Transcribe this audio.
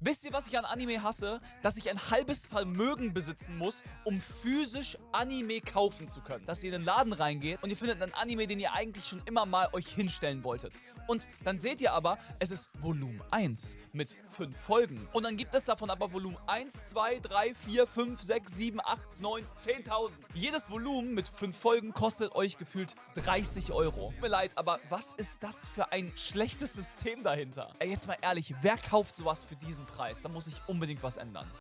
Wisst ihr, was ich an Anime hasse? Dass ich ein halbes Vermögen besitzen muss, um physisch Anime kaufen zu können. Dass ihr in den Laden reingeht und ihr findet einen Anime, den ihr eigentlich schon immer mal euch hinstellen wolltet. Und dann seht ihr aber, es ist Volumen 1 mit 5 Folgen. Und dann gibt es davon aber Volumen 1, 2, 3, 4, 5, 6, 7, 8, 9, 10.000. Jedes Volumen mit 5 Folgen kostet euch gefühlt 30 Euro. Tut mir leid, aber was ist das für ein schlechtes System dahinter? Ey, jetzt mal ehrlich, wer kauft sowas für diesen Preis? Da muss sich unbedingt was ändern.